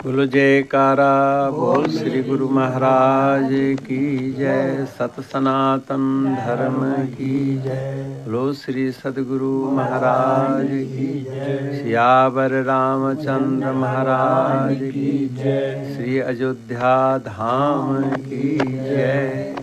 बोलो जयकारा बोल श्री गुरु महाराज की जय। सत सनातन धर्म की जय। बोलो श्री सद्गुरु महाराज की जय। सियावर रामचंद्र महाराज की जय। श्री अयोध्या धाम की जय।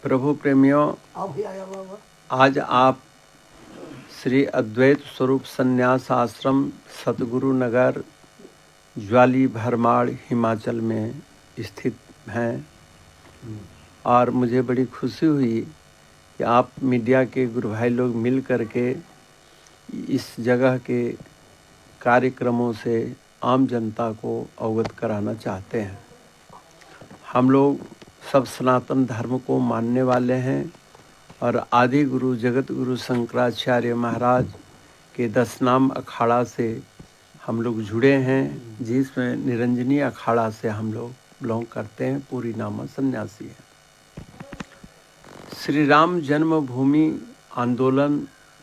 प्रभु प्रेमियों, आज आप श्री अद्वैत स्वरूप संन्यास आश्रम सतगुरु नगर ज्वाली भरमाड़ हिमाचल में स्थित हैं और मुझे बड़ी खुशी हुई कि आप मीडिया के गुरु भाई लोग मिल करके इस जगह के कार्यक्रमों से आम जनता को अवगत कराना चाहते हैं। हम लोग सब सनातन धर्म को मानने वाले हैं और आदि गुरु जगत गुरु शंकराचार्य महाराज के 10 नाम अखाड़ा से हम लोग जुड़े हैं, जिसमें निरंजनी अखाड़ा से हम लोग बिलोंग करते हैं। पूरी नामा सन्यासी है। श्री राम जन्मभूमि आंदोलन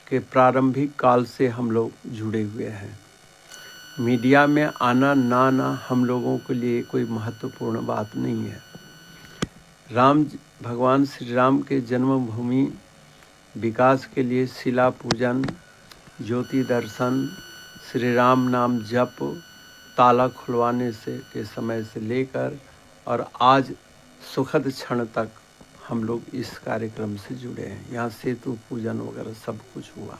के प्रारंभिक काल से हम लोग जुड़े हुए हैं। मीडिया में आना ना आना हम लोगों के लिए कोई महत्वपूर्ण बात नहीं है। भगवान श्री राम के जन्मभूमि विकास के लिए शिला पूजन, ज्योति दर्शन, श्री राम नाम जप, ताला खुलवाने के समय से लेकर और आज सुखद क्षण तक हम लोग इस कार्यक्रम से जुड़े हैं। यहाँ सेतु पूजन वगैरह सब कुछ हुआ।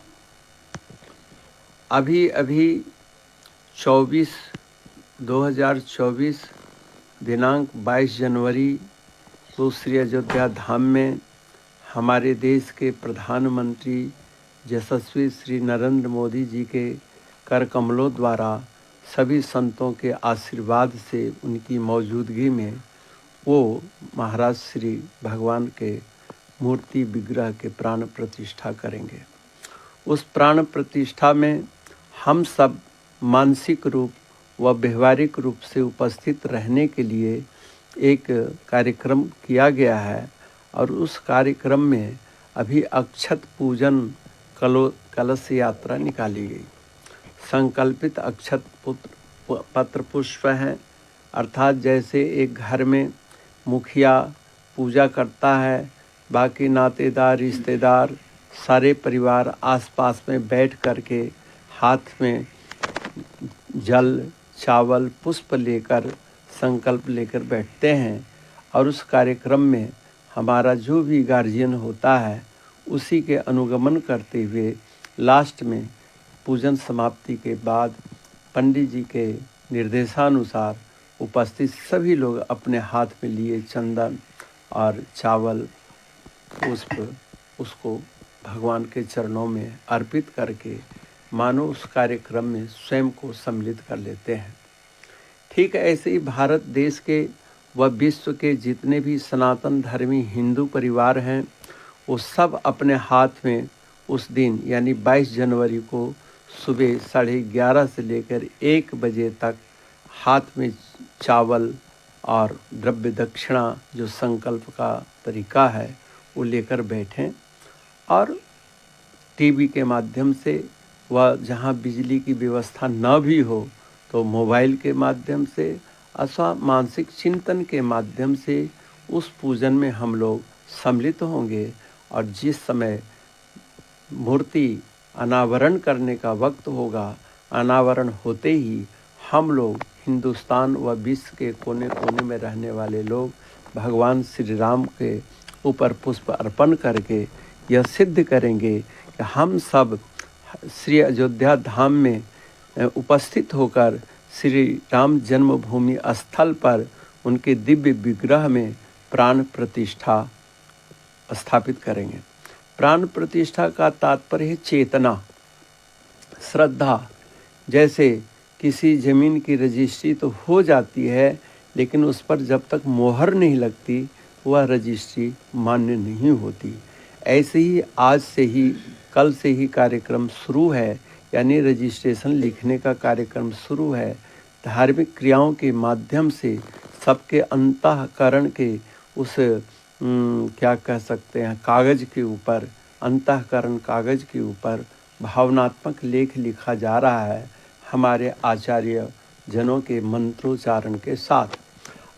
अभी 2024 दिनांक 22 जनवरी तो श्री अयोध्या धाम में हमारे देश के प्रधानमंत्री यशस्वी श्री नरेंद्र मोदी जी के कर कमलों द्वारा सभी संतों के आशीर्वाद से उनकी मौजूदगी में वो महाराज श्री भगवान के मूर्ति विग्रह के प्राण प्रतिष्ठा करेंगे। उस प्राण प्रतिष्ठा में हम सब मानसिक रूप व व्यवहारिक रूप से उपस्थित रहने के लिए एक कार्यक्रम किया गया है और उस कार्यक्रम में अभी अक्षत पूजन कलश यात्रा निकाली गई। संकल्पित अक्षत पत्र पुष्प हैं, अर्थात जैसे एक घर में मुखिया पूजा करता है, बाकी नातेदार रिश्तेदार सारे परिवार आसपास में बैठ करके हाथ में जल चावल पुष्प लेकर संकल्प लेकर बैठते हैं और उस कार्यक्रम में हमारा जो भी गार्जियन होता है उसी के अनुगमन करते हुए लास्ट में पूजन समाप्ति के बाद पंडित जी के निर्देशानुसार उपस्थित सभी लोग अपने हाथ में लिए चंदन और चावल पुष्प उसको भगवान के चरणों में अर्पित करके मानो उस कार्यक्रम में स्वयं को सम्मिलित कर लेते हैं। ठीक ऐसे ही भारत देश के व विश्व के जितने भी सनातन धर्मी हिंदू परिवार हैं वो सब अपने हाथ में उस दिन यानी 22 जनवरी को सुबह 11:30 से लेकर 1 बजे तक हाथ में चावल और द्रव्य दक्षिणा जो संकल्प का तरीका है वो लेकर बैठें और टीवी के माध्यम से व जहाँ बिजली की व्यवस्था न भी हो तो मोबाइल के माध्यम से अथवा मानसिक चिंतन के माध्यम से उस पूजन में हम लोग सम्मिलित होंगे और जिस समय मूर्ति अनावरण करने का वक्त होगा, अनावरण होते ही हम लोग हिंदुस्तान व विश्व के कोने कोने में रहने वाले लोग भगवान श्री राम के ऊपर पुष्प अर्पण करके यह सिद्ध करेंगे कि हम सब श्री अयोध्या धाम में उपस्थित होकर श्री राम जन्मभूमि स्थल पर उनके दिव्य विग्रह में प्राण प्रतिष्ठा स्थापित करेंगे। प्राण प्रतिष्ठा का तात्पर्य है चेतना, श्रद्धा। जैसे किसी ज़मीन की रजिस्ट्री तो हो जाती है लेकिन उस पर जब तक मोहर नहीं लगती वह रजिस्ट्री मान्य नहीं होती। ऐसे ही आज से ही कल से ही कार्यक्रम शुरू है, यानी रजिस्ट्रेशन लिखने का कार्यक्रम शुरू है। धार्मिक क्रियाओं के माध्यम से सबके अंतःकरण के उस क्या कह सकते हैं कागज़ के ऊपर, अंतःकरण कागज़ के ऊपर भावनात्मक लेख लिखा जा रहा है। हमारे आचार्य जनों के मंत्रोच्चारण के साथ।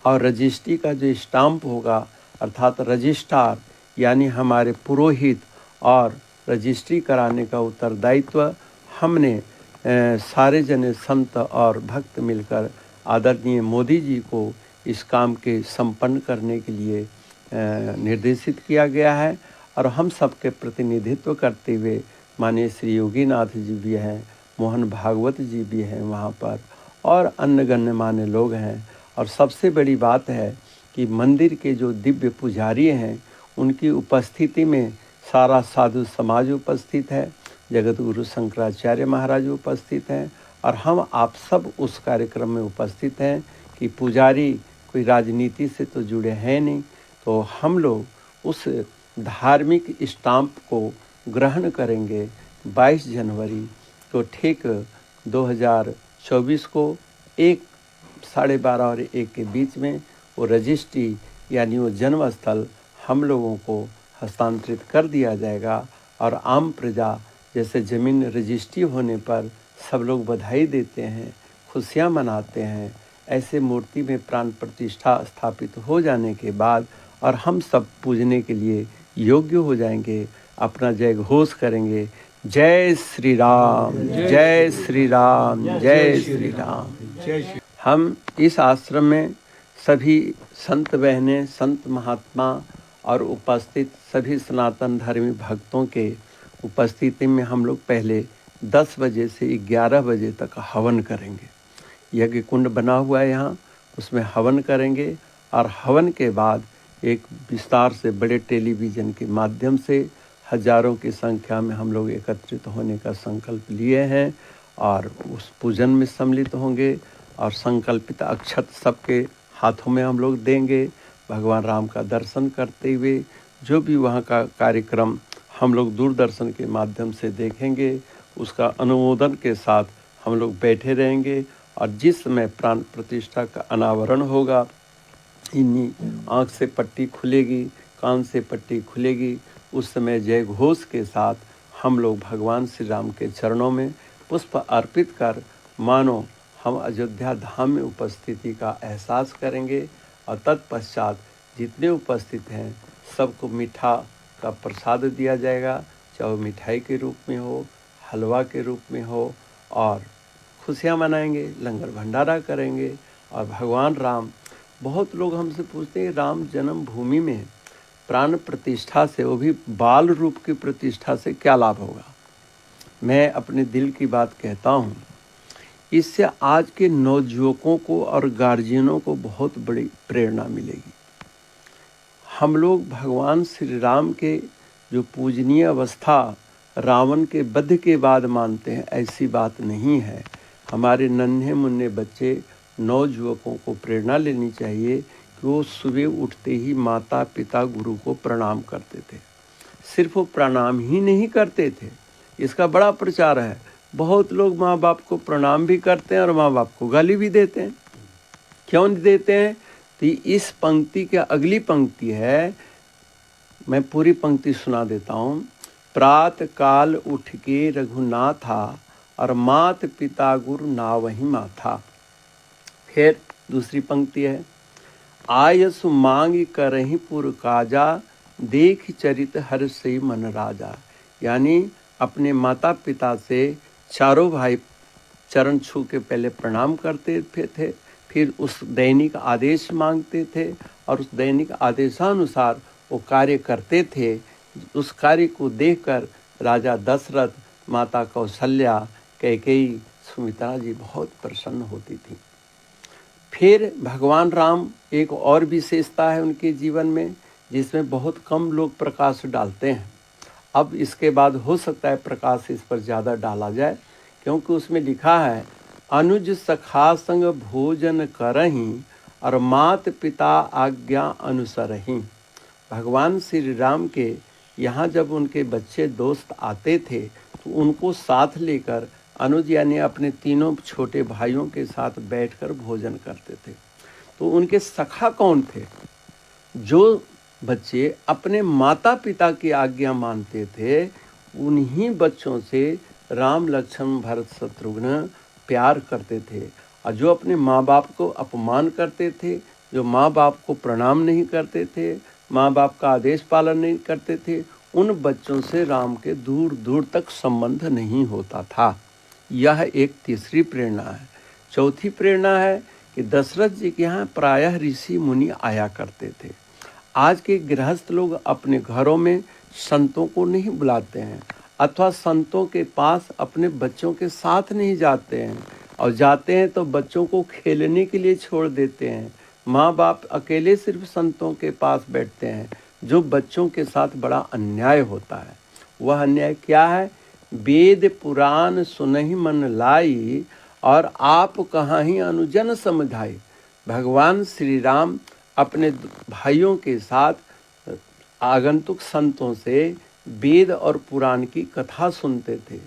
और रजिस्ट्री का जो स्टाम्प होगा अर्थात रजिस्ट्रार यानी हमारे पुरोहित और रजिस्ट्री कराने का उत्तरदायित्व हमने सारे जने संत और भक्त मिलकर आदरणीय मोदी जी को इस काम के संपन्न करने के लिए निर्देशित किया गया है। और हम सबके प्रतिनिधित्व करते हुए माननीय श्री योगीनाथ जी भी हैं, मोहन भागवत जी भी हैं वहाँ पर, और अन्य गण्यमान्य लोग हैं। और सबसे बड़ी बात है कि मंदिर के जो दिव्य पुजारी हैं उनकी उपस्थिति में सारा साधु समाज उपस्थित है, जगत गुरु शंकराचार्य महाराज उपस्थित हैं, और हम आप सब उस कार्यक्रम में उपस्थित हैं कि पुजारी कोई राजनीति से तो जुड़े हैं नहीं, तो हम लोग उस धार्मिक स्टाम्प को ग्रहण करेंगे 22 जनवरी को ठीक 2024 को 12:30 और 1 के बीच में वो रजिस्ट्री यानी वो जन्म स्थल हम लोगों को हस्तांतरित कर दिया जाएगा। और आम प्रजा जैसे ज़मीन रजिस्ट्री होने पर सब लोग बधाई देते हैं, खुशियाँ मनाते हैं, ऐसे मूर्ति में प्राण प्रतिष्ठा स्थापित हो जाने के बाद और हम सब पूजने के लिए योग्य हो जाएंगे, अपना जय घोष करेंगे, जय श्री राम, जय श्री राम, जय श्री राम। हम इस आश्रम में सभी संत बहनें, संत महात्मा और उपस्थित सभी सनातन धर्मी भक्तों के उपस्थिति में हम लोग पहले 10 बजे से 11 बजे तक हवन करेंगे। यज्ञ कुंड बना हुआ है यहाँ, उसमें हवन करेंगे। और हवन के बाद एक विस्तार से बड़े टेलीविज़न के माध्यम से हजारों की संख्या में हम लोग एकत्रित होने का संकल्प लिए हैं और उस पूजन में सम्मिलित होंगे। और संकल्पित अक्षत सबके हाथों में हम लोग देंगे, भगवान राम का दर्शन करते हुए। जो भी वहाँ का कार्यक्रम हम लोग दूरदर्शन के माध्यम से देखेंगे, उसका अनुमोदन के साथ हम लोग बैठे रहेंगे। और जिस समय प्राण प्रतिष्ठा का अनावरण होगा, इन्हीं आँख से पट्टी खुलेगी, कान से पट्टी खुलेगी, उस समय जय घोष के साथ हम लोग भगवान श्री राम के चरणों में पुष्प अर्पित कर मानो हम अयोध्या धाम में उपस्थिति का एहसास करेंगे। और तत्पश्चात जितने उपस्थित हैं सबको मीठा का प्रसाद दिया जाएगा, चाहे मिठाई के रूप में हो, हलवा के रूप में हो, और खुशियाँ मनाएंगे, लंगर भंडारा करेंगे। और भगवान राम, बहुत लोग हमसे पूछते हैं राम जन्मभूमि में प्राण प्रतिष्ठा से, वो भी बाल रूप की प्रतिष्ठा से क्या लाभ होगा। मैं अपने दिल की बात कहता हूँ, इससे आज के नवयुवकों को और गार्जियनों को बहुत बड़ी प्रेरणा मिलेगी। हम लोग भगवान श्री राम के जो पूजनीय अवस्था रावण के वध के बाद मानते हैं, ऐसी बात नहीं है। हमारे नन्हे मुन्ने बच्चे नवयुवकों को प्रेरणा लेनी चाहिए कि वो सुबह उठते ही माता पिता गुरु को प्रणाम करते थे। सिर्फ वो प्रणाम ही नहीं करते थे, इसका बड़ा प्रचार है। बहुत लोग माँ बाप को प्रणाम भी करते हैं और माँ बाप को गाली भी देते हैं। क्यों नहीं देते हैं? तो इस पंक्ति के अगली पंक्ति है, मैं पूरी पंक्ति सुना देता हूँ। प्रात काल उठ के रघुनाथा और मात पिता गुरु नावहि माथा। फिर दूसरी पंक्ति है, आयसु मांग करहि पुर काजा, देख चरित हर से मन राजा। यानी अपने माता पिता से चारों भाई चरण छू के पहले प्रणाम करते थे, फिर उस दैनिक आदेश मांगते थे और उस दैनिक आदेशानुसार वो कार्य करते थे। उस कार्य को देखकर राजा दशरथ, माता कौशल्या, कैकेयी, सुमित्रा जी बहुत प्रसन्न होती थी। फिर भगवान राम, एक और विशेषता है उनके जीवन में जिसमें बहुत कम लोग प्रकाश डालते हैं। अब इसके बाद हो सकता है प्रकाश इस पर ज़्यादा डाला जाए, क्योंकि उसमें लिखा है, अनुज सखा संग भोजन करहीं और मात पिता आज्ञा अनुसरहीं। भगवान श्री राम के यहाँ जब उनके बच्चे दोस्त आते थे तो उनको साथ लेकर अनुज यानी अपने तीनों छोटे भाइयों के साथ बैठकर भोजन करते थे। तो उनके सखा कौन थे? जो बच्चे अपने माता पिता की आज्ञा मानते थे, उन्हीं बच्चों से राम लक्ष्मण भरत शत्रुघ्न प्यार करते थे, और जो अपने माँ बाप को अपमान करते थे, जो माँ बाप को प्रणाम नहीं करते थे, माँ बाप का आदेश पालन नहीं करते थे, उन बच्चों से राम के दूर दूर तक संबंध नहीं होता था। यह एक तीसरी प्रेरणा है। चौथी प्रेरणा है कि दशरथ जी के यहाँ प्रायः ऋषि मुनि आया करते थे। आज के गृहस्थ लोग अपने घरों में संतों को नहीं बुलाते हैं, अथवा संतों के पास अपने बच्चों के साथ नहीं जाते हैं, और जाते हैं तो बच्चों को खेलने के लिए छोड़ देते हैं। माँ बाप अकेले सिर्फ संतों के पास बैठते हैं, जो बच्चों के साथ बड़ा अन्याय होता है। वह अन्याय क्या है? वेद पुराण सुनहि मन लाई, और आप कहाँ ही अनुजन समझाई। भगवान श्री राम अपने भाइयों के साथ आगंतुक संतों से वेद और पुराण की कथा सुनते थे।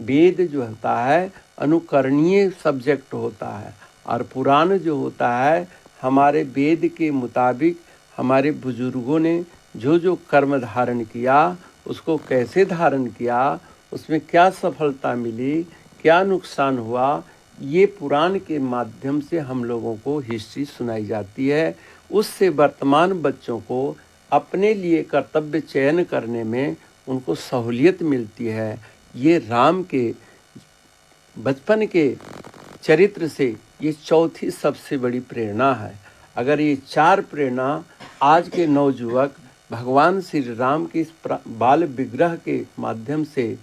वेद जो होता है अनुकरणीय सब्जेक्ट होता है, और पुराण जो होता है हमारे वेद के मुताबिक हमारे बुजुर्गों ने जो जो कर्म धारण किया, उसको कैसे धारण किया, उसमें क्या सफलता मिली, क्या नुकसान हुआ, ये पुराण के माध्यम से हम लोगों को हिस्ट्री सुनाई जाती है। उससे वर्तमान बच्चों को अपने लिए कर्तव्य चयन करने में उनको सहूलियत मिलती है। ये राम के बचपन के चरित्र से ये चौथी सबसे बड़ी प्रेरणा है। अगर ये चार प्रेरणा आज के नवयुवक भगवान श्री राम के इस बाल विग्रह के माध्यम से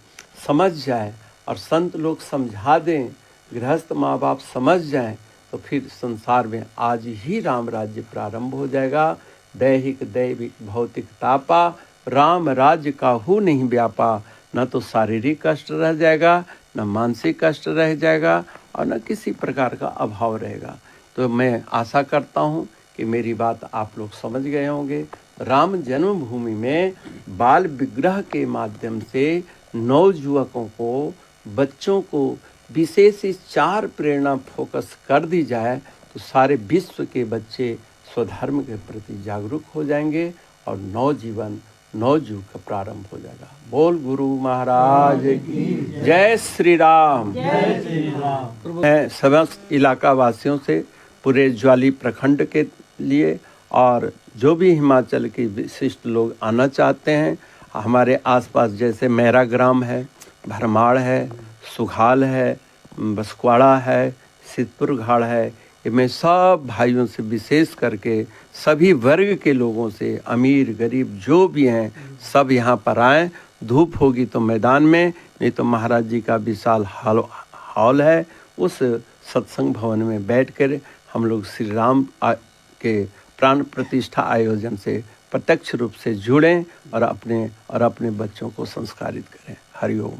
समझ जाए, और संत लोग समझा दें, गृहस्थ माँ बाप समझ जाएं, तो फिर संसार में आज ही राम राज्य प्रारंभ हो जाएगा। दैहिक दैविक भौतिक तापा, राम राज्य काहू नहीं व्यापा। न तो शारीरिक कष्ट रह जाएगा, न मानसिक कष्ट रह जाएगा, और न किसी प्रकार का अभाव रहेगा। तो मैं आशा करता हूँ कि मेरी बात आप लोग समझ गए होंगे। राम जन्मभूमि में बाल विग्रह के माध्यम से नवयुवकों को, बच्चों को विशेष इस चार प्रेरणा फोकस कर दी जाए, तो सारे विश्व के बच्चे स्वधर्म के प्रति जागरूक हो जाएंगे, और नवजीवन नवयुग का प्रारंभ हो जाएगा। बोल गुरु महाराज की जय श्री राम। जय श्री राम। मैं समस्त इलाका वासियों से, पूरे ज्वाली प्रखंड के लिए, और जो भी हिमाचल के विशिष्ट लोग आना चाहते हैं, हमारे आसपास जैसे मैरा ग्राम है, भरमाड़ है, सुघाल है, बसकुआड़ा है, सिद्धपुर घाड़ है, मैं सब भाइयों से, विशेष करके सभी वर्ग के लोगों से, अमीर गरीब जो भी हैं, सब यहाँ पर आएँ। धूप होगी तो मैदान में, नहीं तो महाराज जी का विशाल हॉल है, उस सत्संग भवन में बैठकर हम लोग श्री राम के प्राण प्रतिष्ठा आयोजन से प्रत्यक्ष रूप से जुड़ें, और अपने बच्चों को संस्कारित करें। हरि ओम।